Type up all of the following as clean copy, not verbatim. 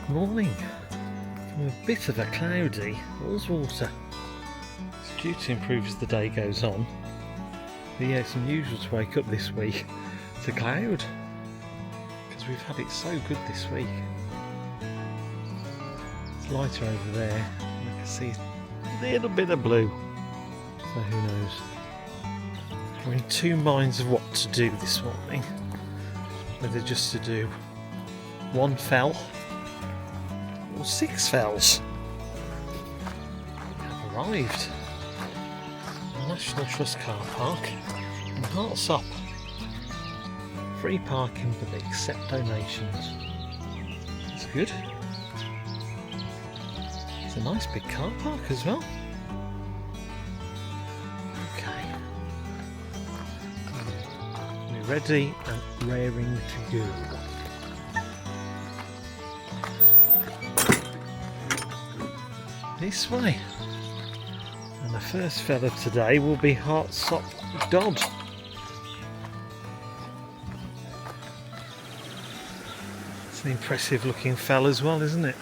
Good morning. From a bit of a cloudy Ullswater. It's due to improve as the day goes on. But yeah, it's unusual to wake up this week to cloud, because we've had it so good this week. It's lighter over there. I can see a little bit of blue. So who knows? We're in two minds of what to do this morning. Whether just to do one fell or 6 fells. We have arrived at the National Trust Car Park in Hartsop. Free parking, but they accept donations. That's good. It's a nice big car park as well. Okay. We're ready and raring to go. This way. And the first fella today will be Hartsop Dodd. It's an impressive looking fell as well, isn't it?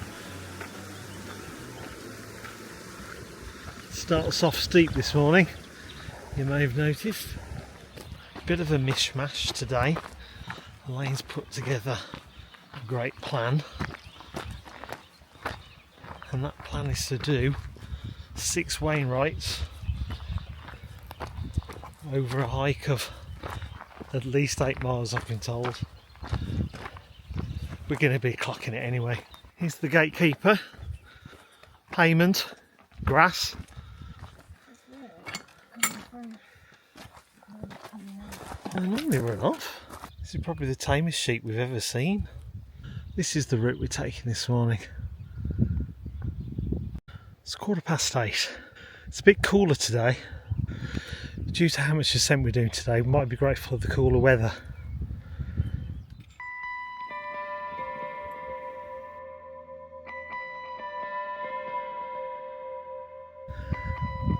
Starts off steep this morning, you may have noticed. Bit of a mishmash today. Elaine's put together a great plan. And that plan is to do 6 Wainwrights over a hike of at least 8 miles, I've been told. We're going to be clocking it anyway. Here's the gatekeeper. Payment. Grass. They normally run off. This is probably the tamest sheep we've ever seen. This is the route we're taking this morning. It's 8:15. It's a bit cooler today. Due to how much ascent we're doing today, we might be grateful for the cooler weather.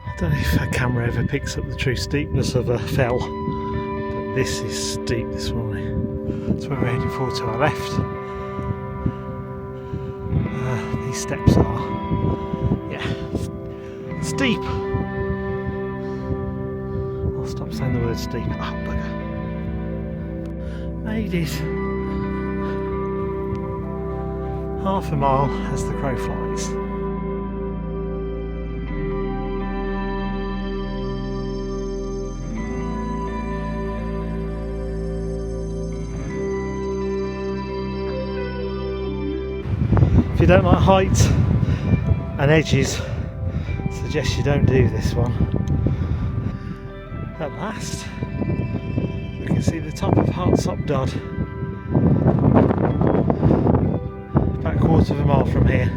I don't know if a camera ever picks up the true steepness of a fell, but this is steep this morning. That's where we're heading for to our left. These steps are steep. I'll stop saying the word steep. Oh, bugger. Made it. Half a mile as the crow flies. If you don't like height and edges, suggest you don't do this one. At last, we can see the top of Hartsop Dodd. About a quarter of a mile from here.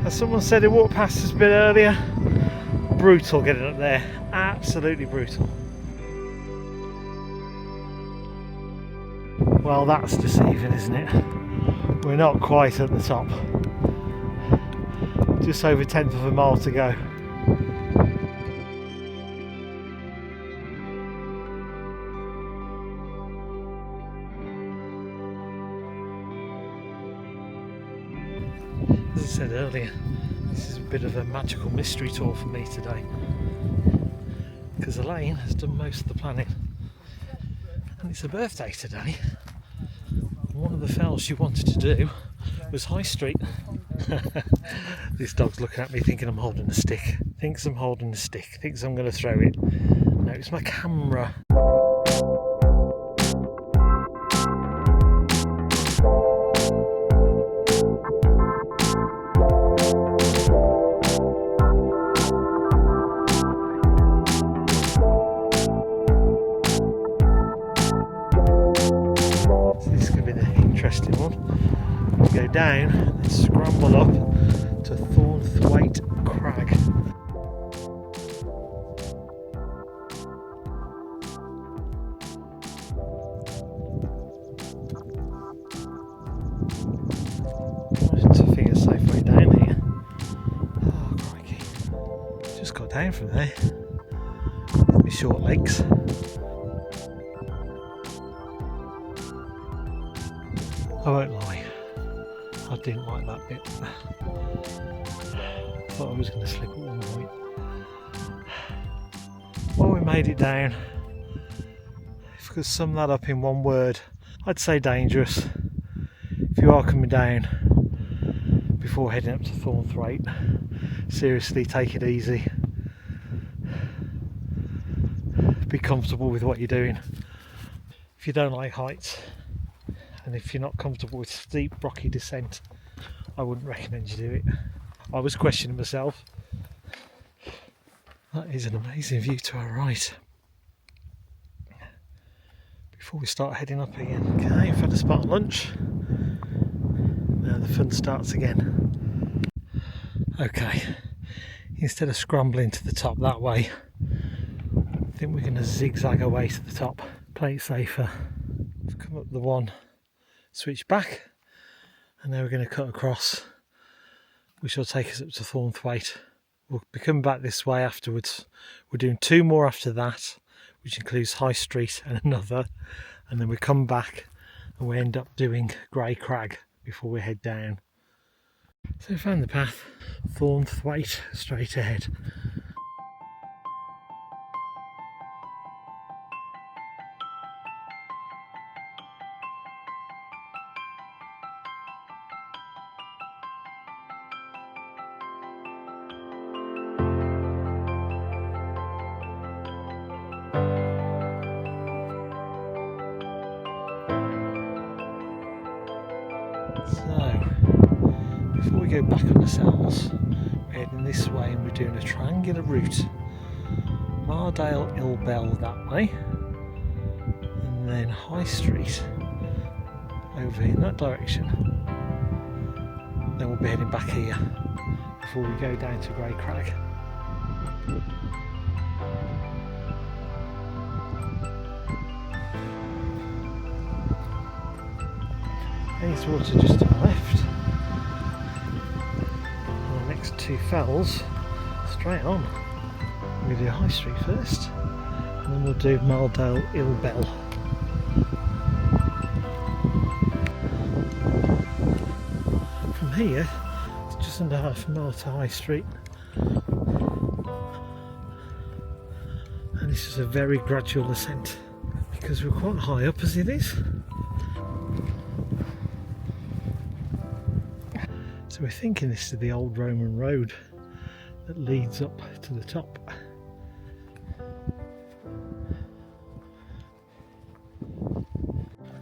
As someone said who walked past us a bit earlier, brutal getting up there. Absolutely brutal. Well, that's deceiving, isn't it? We're not quite at the top. Just over 1/10 of a mile to go. As I said earlier, this is a bit of a magical mystery tour for me today, because Elaine has done most of the planning, and it's her birthday today. One of the fells she wanted to do was High Street. This dog's looking at me thinking I'm holding a stick. Thinks I'm holding a stick. Thinks I'm going to throw it. No, it's my camera. So this is going to be the interesting one. We go down and scramble up to Thornthwaite Crag. It's a figure safe way down here. Oh crikey. Just got down from there. My short legs. I won't lie, I didn't like that bit. Thought I was going to slip at one point. Well, we made it down. If I could sum that up in one word, I'd say dangerous. If you are coming down before heading up to Thornthwaite, seriously, take it easy. Be comfortable with what you're doing. If you don't like heights, and if you're not comfortable with steep rocky descent, I wouldn't recommend you do it. I was questioning myself. That is an amazing view to our right. Before we start heading up again. Okay, we've had a spot of lunch. Now the fun starts again. Okay, instead of scrambling to the top that way, I think we're going to zigzag our way to the top. Play it safer. We've come up the one, switch back, and now we're going to cut across, which will take us up to Thornthwaite. We'll be coming back this way afterwards. We're doing 2 more after that, which includes High Street and another, and then we come back and we end up doing Grey Crag before we head down. So we found the path, Thornthwaite straight ahead. So, before we go back on the cells, we're heading this way and we're doing a triangular route. Mardale, Ilbell that way, and then High Street over in that direction. Then we'll be heading back here before we go down to Grey Crag. There's water just to the left. And the next 2 fells, straight on. We'll do High Street first, and then we'll do Mardale Ilbell. From here, it's just under half a mile to High Street. And this is a very gradual ascent, because we're quite high up as it is. So we're thinking this is the old Roman road that leads up to the top.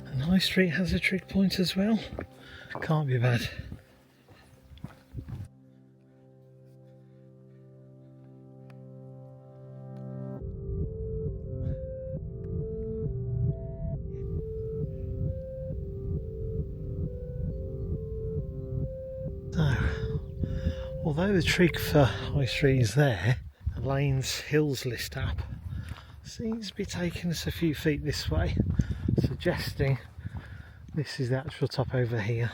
And High Street has a trig point as well. Can't be bad. So, although the trig for High Street is there, the Lanes Hills List app seems to be taking us a few feet this way, suggesting this is the actual top over here.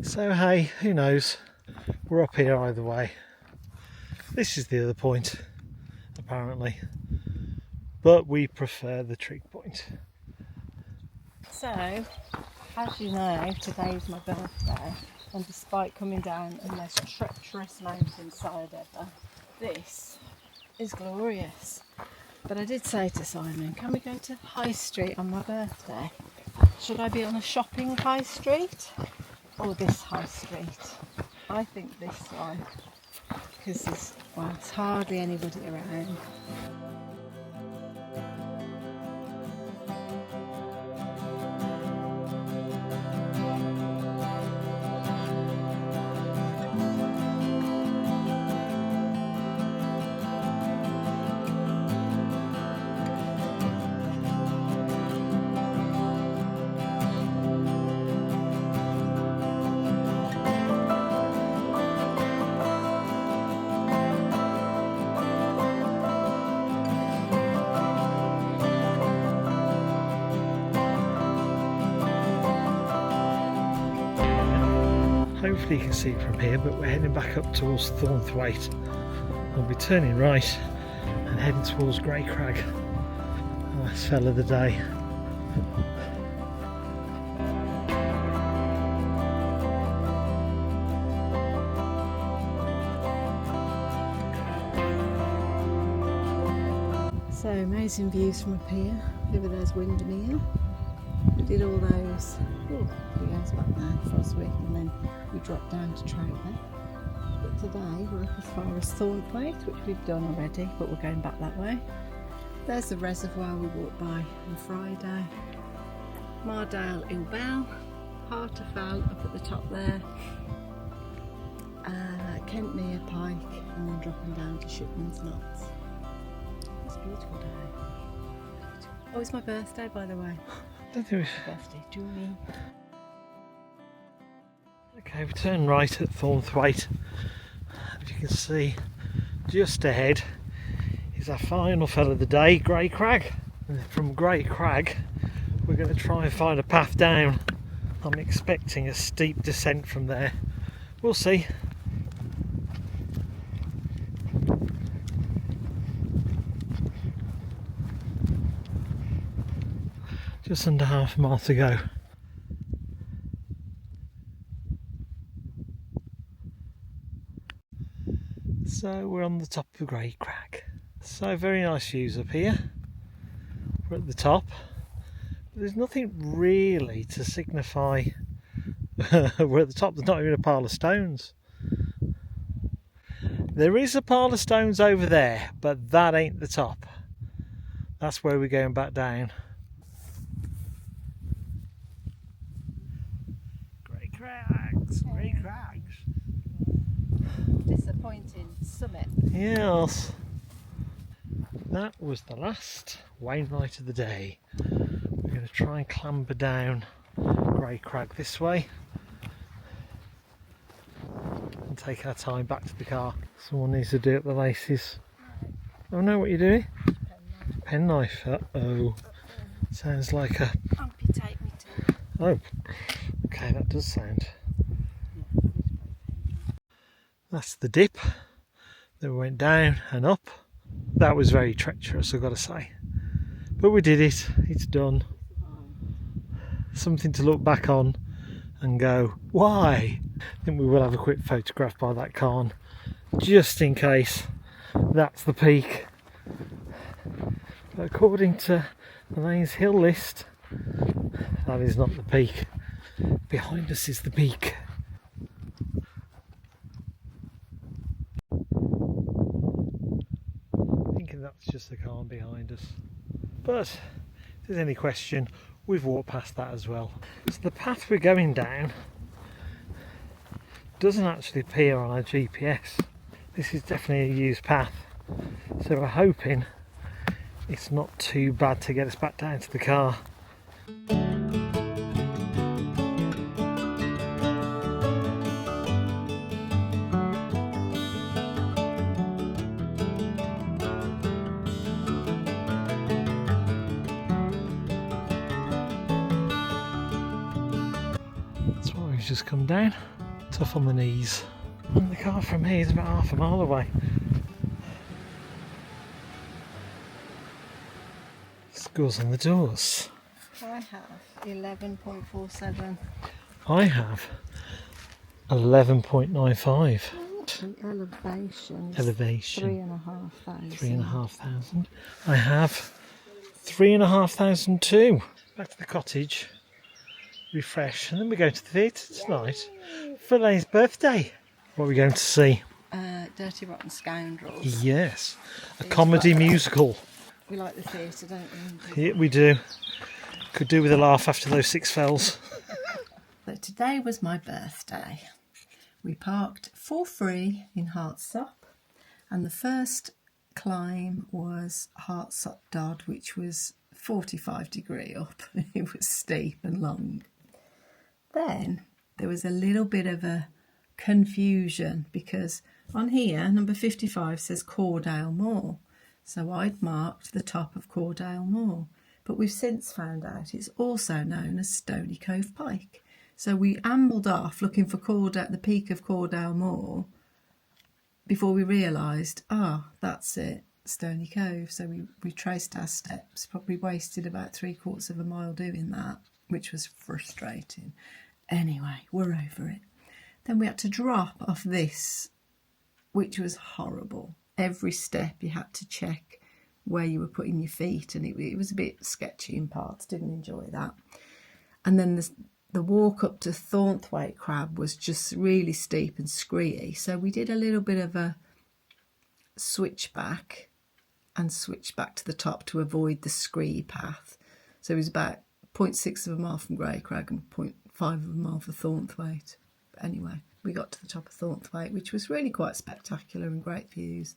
So hey, who knows? We're up here either way. This is the other point, apparently, but we prefer the trig point. So, as you know, today's my birthday. And despite coming down the most treacherous mountainside ever, this is glorious. But I did say to Simon, can we go to High Street on my birthday? Should I be on a shopping High Street or this High Street? I think this one, because there's hardly anybody around. Hopefully you can see it from here, but we're heading back up towards Thornthwaite. We'll be turning right and heading towards Grey Crag, the last fell of the day. So amazing views from up here. Over there's Windermere. We did all those videos back there for Oswick, and then we dropped down to Troutley. But today we're up as far as Thornthwaite, which we've done already, but we're going back that way. There's the reservoir we walked by on Friday. Mardale Ilbel, Hartsop Dodd up at the top there. Kentmere Pike, and then dropping down to Shipman's Knots. It's a beautiful day. Oh, it's my birthday, by the way. Don't think Birthday to me. Okay, we turn right at Thornthwaite. As you can see, just ahead is our final fell of the day, Grey Crag. And from Grey Crag, we're going to try and find a path down. I'm expecting a steep descent from there. We'll see. Just under half a mile to go. So we're on the top of Grey Crag. So very nice views up here. We're at the top. But there's nothing really to signify we're at the top. There's not even a pile of stones. There is a pile of stones over there, but that ain't the top. That's where we're going back down. Grey Crags, Grey Crags. Disappointing summit. Yes. That was the last Wainwright of the day. We're going to try and clamber down Grey Crag this way and take our time back to the car. Someone needs to do up the laces. Oh no, what are you doing? Penknife. Uh-oh. Sounds like a... Amputate me too. Oh, okay, that does sound. That's the dip. Then we went down and up. That was very treacherous, I've got to say. But we did it. It's done. Something to look back on and go, why? I think we will have a quick photograph by that cairn, just in case that's the peak. But according to the Lanes Hill list, that is not the peak. Behind us is the peak. Thinking that's just the cairn behind us. But if there's any question, we've walked past that as well. So the path we're going down doesn't actually appear on our GPS. This is definitely a used path. So we're hoping it's not too bad to get us back down to the car. That's why we've just come down. Tough on the knees. And the car from here is about half a mile away. Scores on the doors. I have 11.47. I have 11.95. And elevation is Elevation. 3,500. 3,500. I have 3,500 too. Back to the cottage, refresh, and then we go to the theatre tonight for Lane's birthday. What are we going to see? Dirty Rotten Scoundrels. Yes, a comedy musical. We like the theatre, don't we? Yeah, we do. Could do with a laugh after those 6 fells. So today was my birthday. We parked for free in Hartsop, and the first climb was Hartsop Dodd, which was 45 degree up. It was steep and long. Then there was a little bit of a confusion because on here number 55 says Cordale Moor, so I'd marked the top of Cordale Moor, but we've since found out it's also known as Stony Cove Pike. So we ambled off looking for the peak of Cordale Moor before we realised, that's it, Stony Cove. So we retraced our steps, probably wasted about 3/4 of a mile doing that, which was frustrating. Anyway, we're over it. Then we had to drop off this, which was horrible. Every step you had to check where you were putting your feet, and it was a bit sketchy in parts. Didn't enjoy that. And then the walk up to Thornthwaite Crag was just really steep and screedy, so we did a little bit of a switchback and switched back to the top to avoid the scree path. So it was about 0.6 of a mile from Grey Crag and 0.5 of a mile for Thornthwaite. But anyway, we got to the top of Thornthwaite, which was really quite spectacular and great views.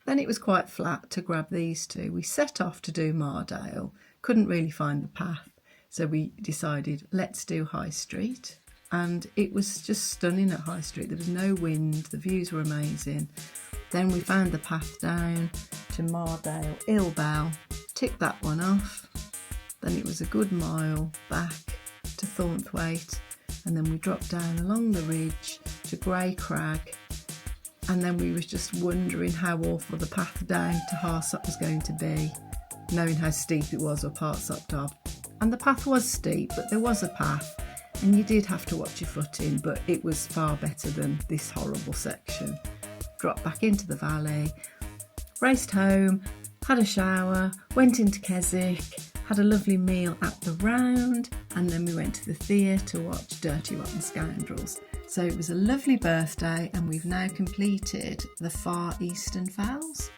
Then it was quite flat to grab these two. We set off to do Mardale, couldn't really find the path, so we decided let's do High Street. And it was just stunning at High Street. There was no wind, the views were amazing. Then we found the path down to Mardale, Ilbell, ticked that one off. Then it was a good mile back to Thornthwaite, and then we dropped down along the ridge to Grey Crag, and then we was just wondering how awful the path down to Hartsop was going to be, knowing how steep it was up Hartsop Dodd. And the path was steep, but there was a path, and you did have to watch your footing, but it was far better than this horrible section. Dropped back into the valley, raced home, had a shower, went into Keswick, had a lovely meal at the Round, and then we went to the theatre to watch Dirty Rotten Scoundrels. So it was a lovely birthday, and we've now completed the Far Eastern Fells.